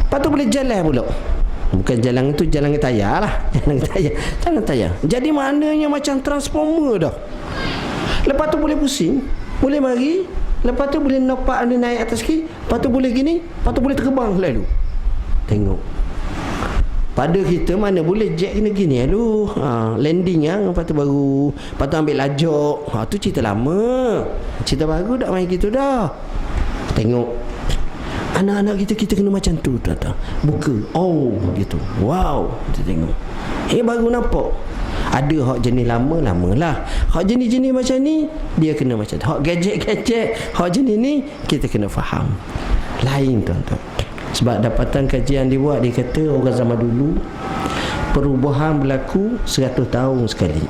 lepas tu boleh jalan pula. Bukan jalan itu, jalan tayar lah. Jalan tayar. Jadi maknanya macam transformer dah. Lepas tu boleh pusing, boleh mari, lepas tu boleh nampak dia naik atas sikit, lepas tu boleh gini, lepas tu boleh terbang lalu. Tengok. Pada kita mana boleh jet kena gini lalu. Landing lepas tu baru, lepas tu ambil lajak. Tu cerita lama. Cerita baru dah main gitu dah. Tengok. Anak-anak kita kena macam tu, tuan-tuan. Buka, oh gitu, wow, kita tengok. Baru nampak. Ada hak jenis lama lah. Hak jenis-jenis macam ni, dia kena macam tu. Hak gadget, hak jenis ni, kita kena faham. Lain, tuan-tuan. Sebab dapatan kajian dibuat, dia kata orang zaman dulu, perubahan berlaku 100 tahun sekali.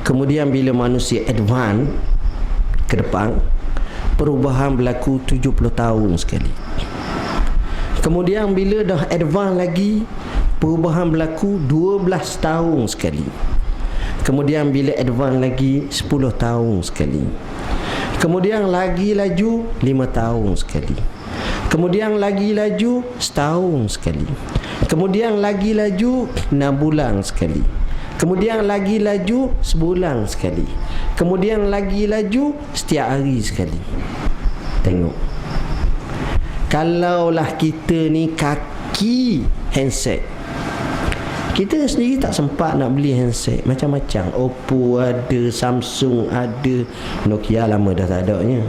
Kemudian bila manusia advance ke depan, perubahan berlaku 70 tahun sekali. Kemudian bila dah advance lagi, perubahan berlaku 12 tahun sekali. Kemudian bila advance lagi 10 tahun sekali. Kemudian lagi laju 5 tahun sekali. Kemudian lagi laju setahun sekali. Kemudian lagi laju 6 bulan sekali. Kemudian lagi laju sebulan sekali. Kemudian lagi laju setiap hari sekali. Tengok. Kalaulah kita ni kaki handset, kita sendiri tak sempat nak beli handset macam-macam. Oppo ada, Samsung ada, Nokia lama dah tak adanya,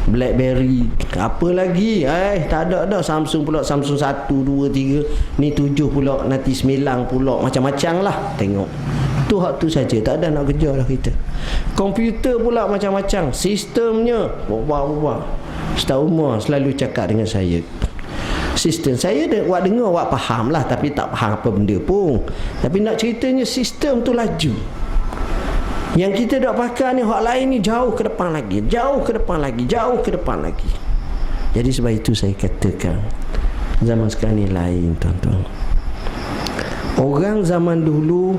BlackBerry apa lagi, tak ada dah. Samsung pula, Samsung 1, 2, 3, ni 7 pula, nanti 9 pula, macam-macam lah. Tengok tu hak tu saja, tak ada nak kerja lah kita. Komputer pula macam-macam, sistemnya ubah-ubah. Ustaz Umar selalu cakap dengan saya, sistem saya awak dengar, awak faham lah, tapi tak faham apa benda pun. Tapi nak ceritanya sistem tu laju. Yang kita dah pakai ni, hak lain ni jauh ke depan lagi, jauh ke depan lagi, jauh ke depan lagi. Jadi sebab itu saya katakan zaman sekarang ni lain, tuan-tuan. Orang zaman dulu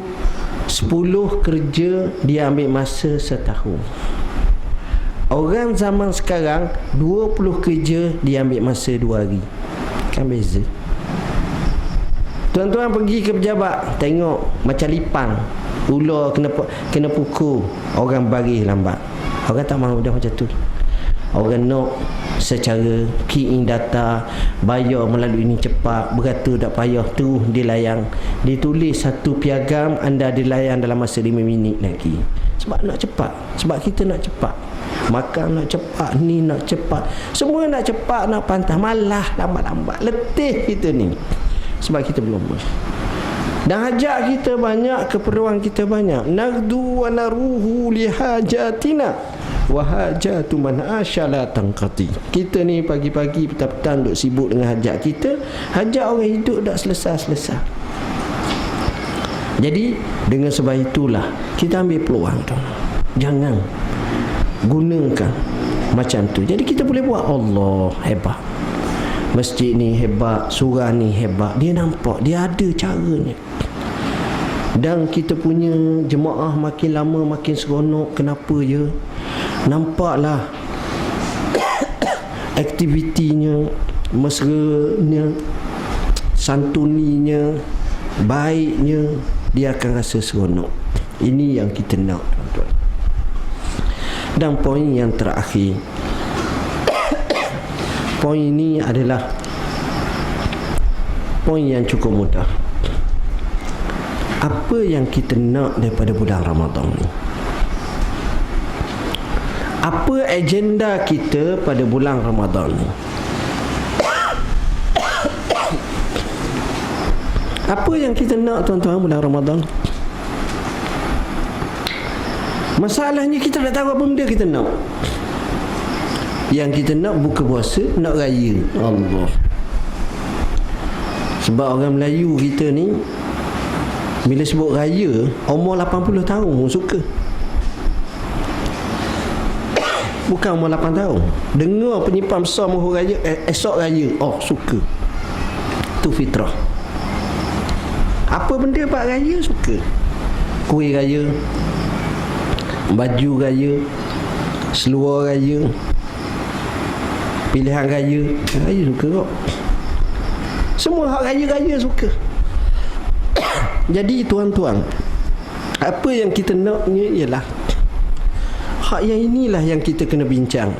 10 kerja dia ambil masa setahun. Orang zaman sekarang 20 kerja dia ambil masa 2 hari. Kan beza. Tuan-tuan pergi ke pejabat, tengok macam lipan, ular kena pukul, orang baris lambat. Orang tak mahu dah macam tu. Orang nak secara key in data, bayar melalui ini cepat, beratur tak payah, tu dilayang. Ditulis satu piagam, anda dilayang dalam masa 5 minit lagi. Sebab nak cepat, sebab kita nak cepat. Makan nak cepat, ni nak cepat, semua nak cepat, nak pantas, malah lambat-lambat, letih kita ni. Sebab kita belum. Dan hajat kita banyak, keperluan kita banyak. Nagdu wa naruhu lihajatina wa hajatu man asyala tangqati. Kita ni pagi-pagi petang-petang duk sibuk dengan hajat kita. Hajat orang hidup dak selesai-selesai. Jadi dengan sebab itulah kita ambil peluang tu. Jangan gunakan macam tu. Jadi kita boleh buat. Allah hebat, masjid ni hebat, surah ni hebat. Dia nampak, dia ada caranya. Dan kita punya jemaah makin lama makin seronok. Kenapa je? Nampaklah aktivitinya, mesranya, santuninya, baiknya, dia akan rasa seronok. Ini yang kita nak, tuan-tuan. Dan poin yang terakhir, poin ini adalah poin yang cukup mudah. Apa yang kita nak daripada bulan Ramadan ni? Apa agenda kita pada bulan Ramadan ni? Apa yang kita nak, tuan-tuan, bulan Ramadan? Masalahnya kita tak tahu apa benda kita nak. Yang kita nak buka puasa, nak raya. Allah. Sebab orang Melayu kita ni, bila sebut raya, umur 80 tahun pun suka. Bukan umur 8 tahun. Dengar penyimpan besar mahu raya, esok raya, oh suka. Itu fitrah. Apa benda pak raya suka. Kuih raya, baju raya, seluar raya, pilihan raya, raya suka kok. Semua hak raya-raya suka. Jadi tuan-tuan, apa yang kita naknya ialah hak yang inilah yang kita kena bincang.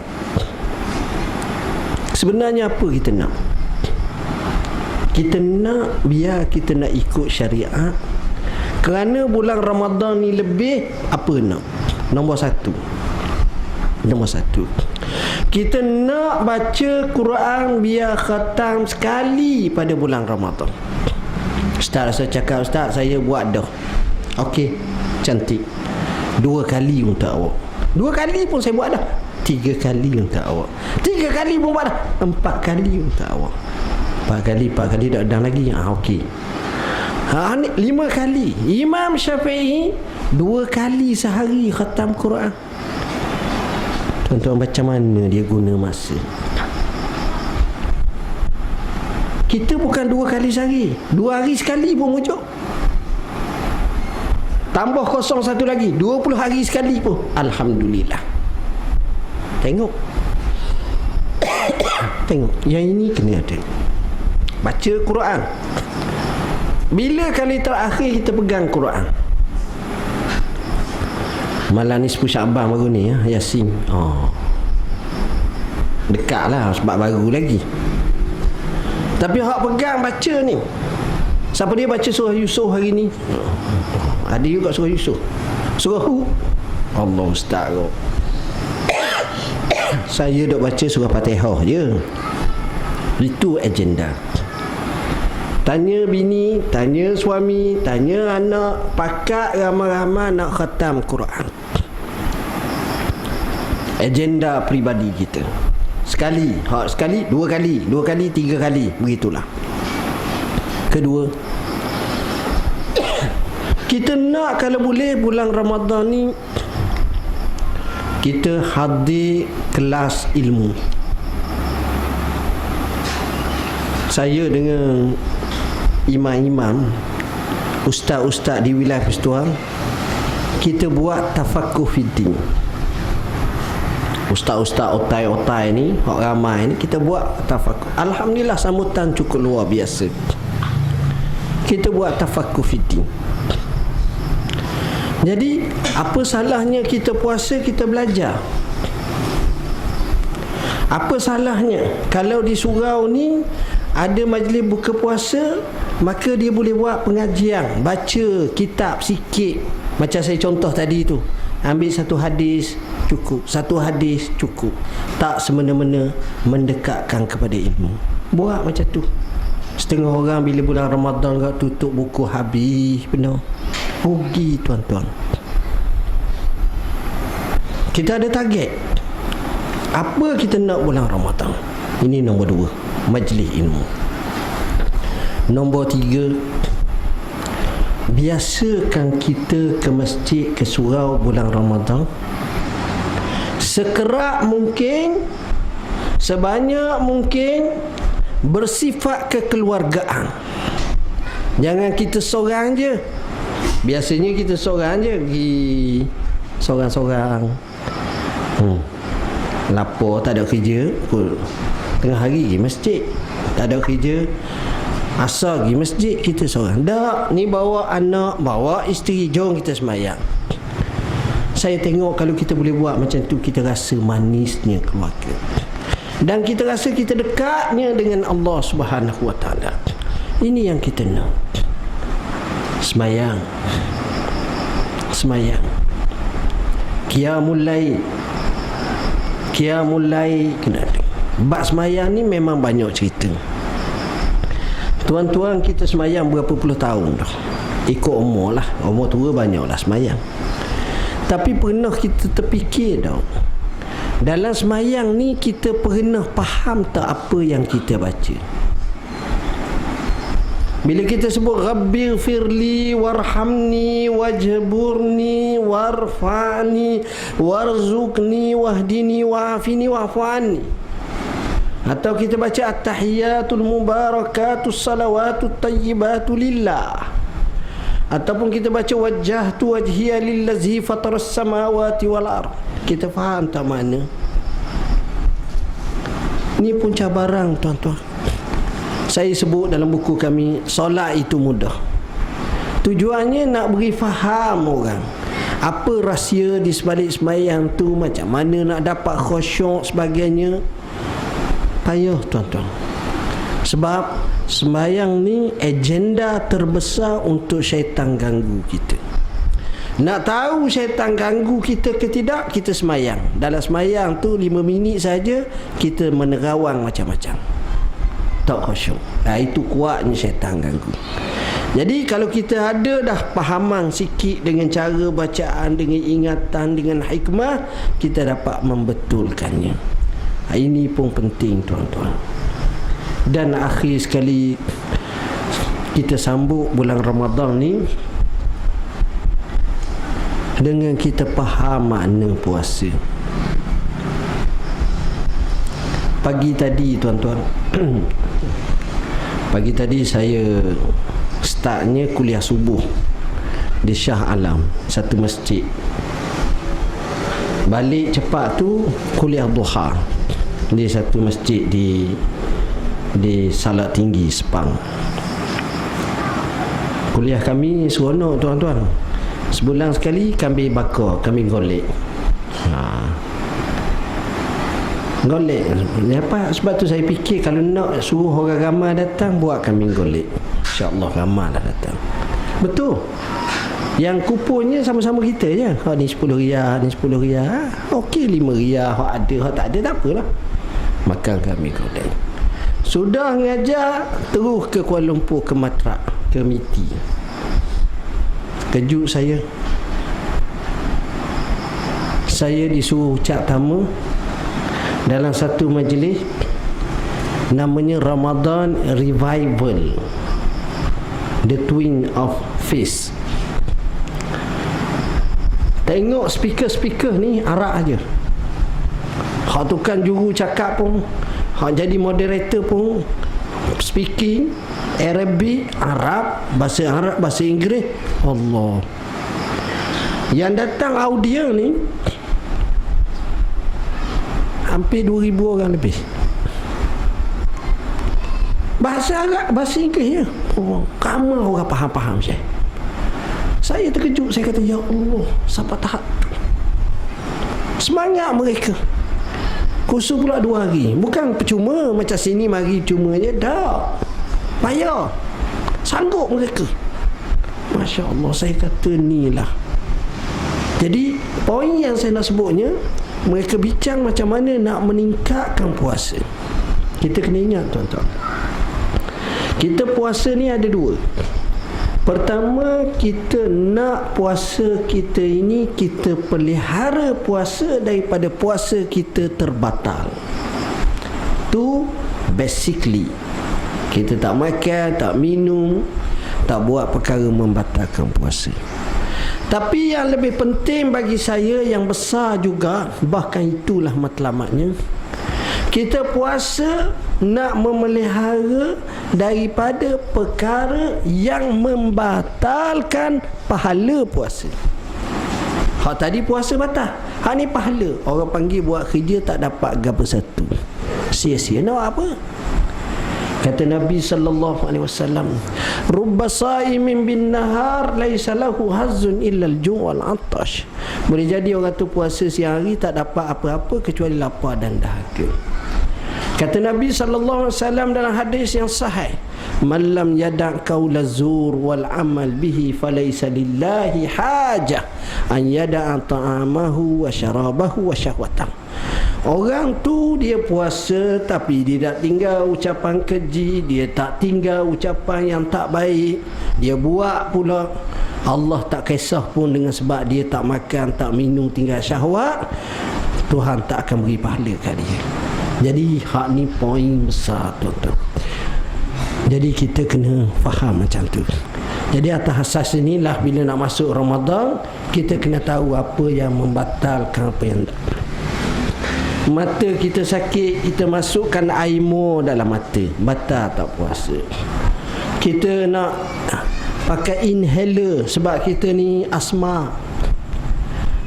Sebenarnya apa kita nak? Kita nak biar kita nak ikut syariat. Kerana bulan Ramadan ni lebih, apa nak? Nombor satu, kita nak baca Quran biar khatam sekali pada bulan Ramadan. Ustaz saya cakap, Ustaz saya buat dah. Okey, cantik. 2 kali untuk awak. 2 kali pun saya buat dah. 3 kali untuk awak. 3 kali pun buat dah. 4 kali untuk awak. 4 kali dah ada lagi. Okey. 5 kali. Imam Syafi'i 2 kali sehari khatam Quran. Tuan-tuan, macam mana dia guna masa? Kita bukan 2 kali sehari, 2 hari sekali pun muncul. Tambah kosong satu lagi, 20 hari sekali pun, alhamdulillah. Tengok. Tengok, yang ini kena ada. Baca Quran. Bila kali terakhir kita pegang Quran? Malam ni 10 Sya'ban baru ni, Yasin. Dekat lah sebab baru lagi. Tapi hak pegang baca ni, siapa dia baca surah Yusuf hari ni? Ada juga surah Yusuf. Surah Hud, Allah Ustaz kau. Saya duk baca surah Fatihah je. Itu agenda. Tanya bini, tanya suami, tanya anak, pakat ramai-ramai nak khatam Quran. Agenda peribadi kita. Sekali, sekali, 2 kali, 2 kali, 3 kali, begitulah. Kedua, kita nak kalau boleh bulan Ramadan ni kita hadir kelas ilmu. Saya dengan imam-imam, ustaz-ustaz di wilayah Persatuan, kita buat tafaqquh fiddin. Ustaz-ustaz otai-otai ni, orang ramai ni, kita buat tafaqquh. Alhamdulillah sambutan cukup luar biasa. Kita buat tafaqquh fiddin. Jadi apa salahnya kita puasa, kita belajar? Apa salahnya kalau di surau ni ada majlis buka puasa, maka dia boleh buat pengajian, baca kitab sikit. Macam saya contoh tadi tu, ambil satu hadis cukup, satu hadis cukup. Tak semena-mena mendekatkan kepada ilmu. Buat macam tu. Setengah orang bila bulan Ramadan kat tutup buku habis penuh. Rugi tuan-tuan. Kita ada target. Apa kita nak bulan Ramadan? Ini nombor 2, majlis ilmu. Nombor 3, biasakan kita ke masjid, ke surau bulan Ramadan sekerap mungkin, sebanyak mungkin, bersifat kekeluargaan. Jangan kita seorang je. Biasanya kita seorang je pergi seorang-seorang. Lapar tak ada kerja, tengah hari pergi masjid. tak ada kerja, asal pergi masjid kita seorang. Tak, ni bawa anak, bawa isteri, jom kita sembahyang. Saya tengok kalau kita boleh buat macam tu, kita rasa manisnya keluarga. Dan kita rasa kita dekatnya dengan Allah Subhanahu Wa Taala. Ini yang kita nak. Sembahyang. Sembahyang. Qiyamul Lail. Qiyamul Lail kena ada. Bab sembahyang ni memang banyak cerita. Tuan-tuan kita sembahyang berapa puluh tahun dah. Ikut umur lah. Umur tua banyaklah sembahyang. Tapi pernah kita terfikir tau, dalam sembahyang ni kita pernah faham tak apa yang kita baca? Bila kita sebut Rabbighfirli warhamni wajburni warfa'ni warzuqni wahdini wa'afini wa'fu'anni, atau kita baca at-tahiyatul mubarakatus salawatut tayyibatu lillah, ataupun kita baca wajjahtu wajhiya lillazi fataras samawati wal ard, kita faham tak mana? Ni pun cabaran tuan-tuan. Saya sebut dalam buku kami, solat itu mudah. Tujuannya nak beri faham orang apa rahsia di sebalik sembahyang tu, macam mana nak dapat khusyuk sebagainya. Payah tuan-tuan. Sebab sembahyang ni agenda terbesar untuk syaitan ganggu kita. Nak tahu syaitan ganggu kita ke tidak, kita sembahyang. Dalam sembahyang tu 5 minit saja kita menerawang macam-macam, tak khusyuk. Itu kuatnya syaitan ganggu. Jadi kalau kita ada dah pahaman sikit dengan cara bacaan, dengan ingatan, dengan hikmah, kita dapat membetulkannya. Ini pun penting tuan-tuan. Dan akhir sekali, kita sambut bulan Ramadan ni dengan kita faham makna puasa. Pagi tadi tuan-tuan, pagi tadi saya startnya kuliah subuh di Shah Alam, satu masjid. Balik cepat tu kuliah duha di satu masjid di Salak Tinggi, Sepang. Kuliah kami seronok tuan-tuan. Sebulan sekali kami bakar, kami golek. Golek. Apa? Sebab tu saya fikir kalau nak suruh orang ramai datang, buat kami golek. InsyaAllah ramai lah datang. Betul. Yang kuponnya sama-sama kita je. Ni 10 riyal, ni 10 riyal. Okey 5 riyal. Hak ada, hak tak ada, tak apalah. Makan kami golek. Sudah ngajar, terus ke Kuala Lumpur, ke Matrak, ke Miti. Kejut saya. Saya disuruh ucap tamu dalam satu majlis, namanya Ramadan Revival, The Twin of Faith. Tengok speaker-speaker ni Arab aja. Hak tukang juru cakap pun, hak jadi moderator pun speaking Arabic, Arab, bahasa Inggeris. Allah. Yang datang audio ni hampir 2,000 orang lebih. Bahasa Arab, bahasa Inggeris je. Oh, ramai orang faham-faham saya. Saya terkejut, saya kata ya Allah, siapa tahap semangat mereka. Kursus pula 2 hari. Bukan percuma macam sini mari cuma je, tak. Payah. Sanggup mereka. Masya Allah, saya kata ni lah. Jadi poin yang saya nak sebutnya, mereka bincang macam mana nak meningkatkan puasa. Kita kena ingat tuan-tuan, kita puasa ni ada 2. Pertama, kita nak puasa kita ini, kita pelihara puasa daripada puasa kita terbatal. Tu basically. Kita tak makan, tak minum, tak buat perkara membatalkan puasa. Tapi yang lebih penting bagi saya, yang besar juga, bahkan itulah matlamatnya, kita puasa nak memelihara daripada perkara yang membatalkan pahala puasa. Hak tadi puasa batal, hak ni pahala. Orang panggil buat kerja tak dapat gapo satu, sia-sia. Nak apa? Kata Nabi sallallahu alaihi wasallam, "Rubba sa'imin bin nahar laisa lahu hazzun illa al-ju' wal 'atash." Boleh jadi orang tu puasa siang hari tak dapat apa-apa kecuali lapar dan dahaga. Kata Nabi sallallahu alaihi wasallam dalam hadis yang sahih, "Man lam yada' qaula zur wal amal bihi falaysa lillahi hajah an yada'a ta'amahu wa syarabahu wa syahwatahu." Orang tu dia puasa tapi dia tak tinggal ucapan keji, dia tak tinggal ucapan yang tak baik, dia buat pula. Allah tak kisah pun dengan sebab dia tak makan, tak minum, tinggal syahwat. Tuhan tak akan beri pahala kat dia. Jadi hak ni poin besar tuan-tuan. Jadi kita kena faham macam tu. Jadi atas asas inilah bila nak masuk Ramadan, kita kena tahu apa yang membatalkan, apa yang tak. Mata kita sakit, kita masukkan air mur dalam mata, batal tak puasa. Kita nak pakai inhaler sebab kita ni asma.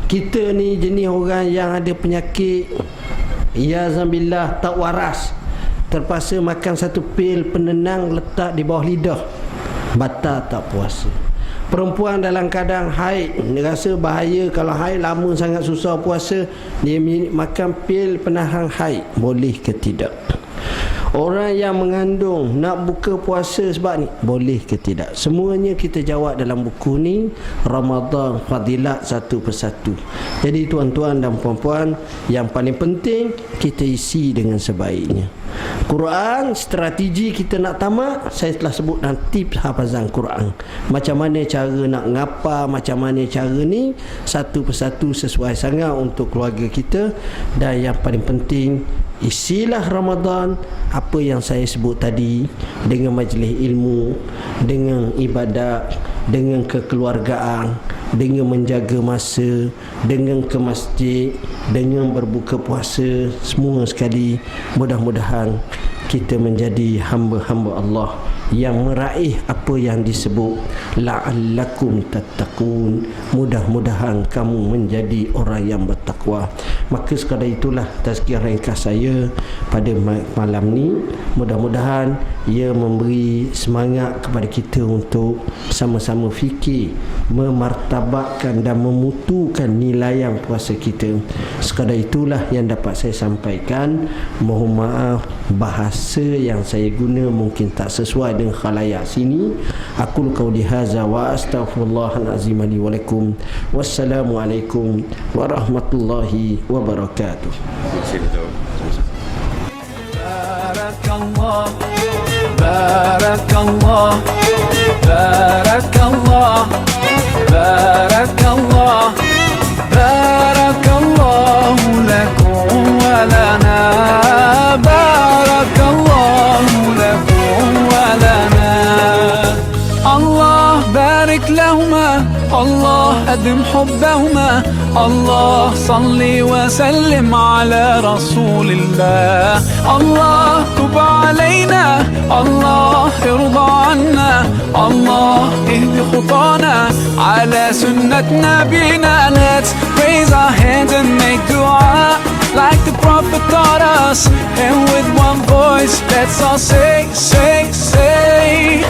Kita ni jenis orang yang ada penyakit ya zambillah tak waras, terpaksa makan satu pil penenang letak di bawah lidah, batal tak puasa. Perempuan dalam keadaan haid, dia rasa bahaya kalau haid lama sangat susah puasa, dia makan pil penahan haid, boleh ke tidak? Orang yang mengandung nak buka puasa sebab ni, boleh ke tidak? Semuanya kita jawab dalam buku ni, Ramadan Fadilat satu persatu. Jadi tuan-tuan dan puan-puan, yang paling penting kita isi dengan sebaiknya. Quran, strategi kita nak tamat, saya telah sebut dalam tips hafazan Quran. Macam mana cara nak ngapa, macam mana cara ni, satu persatu sesuai sangat untuk keluarga kita. Dan yang paling penting, isilah Ramadan apa yang saya sebut tadi, dengan majlis ilmu, dengan ibadat, dengan kekeluargaan, dengan menjaga masa, dengan ke masjid, dengan berbuka puasa, semua sekali. Mudah-mudahan kita menjadi hamba-hamba Allah yang meraih apa yang disebut la'allakum tattaqun. Mudah-mudahan kamu menjadi orang yang bertakwa. Maka sekadar itulah tazkirah ringkas saya pada malam ni. Mudah-mudahan ia memberi semangat kepada kita untuk sama-sama fikir, memartabatkan dan memutukan nilaian puasa kita. Sekadar itulah yang dapat saya sampaikan. Mohon maaf bahasa yang saya guna mungkin tak sesuai dengan khalayak sini. Aku qauli hadza wa astaghfirullahalazim li wa lakum. Wassalamualaikum warahmatullahi wabarakatuh. Barakallah, barakallah, barakallah, barakallah, barakallahu lakum wa lana, barakallahu lakum wa lana. Allah barik lahuma, Allah أدم حبهما، الله صل وسلم على رسول الله. الله تب علينا، الله ارضى عنا، الله اهد خطانا على سنة نبينا. Let's raise our hands and make dua like the Prophet taught us, and with one voice let's all say, say, say,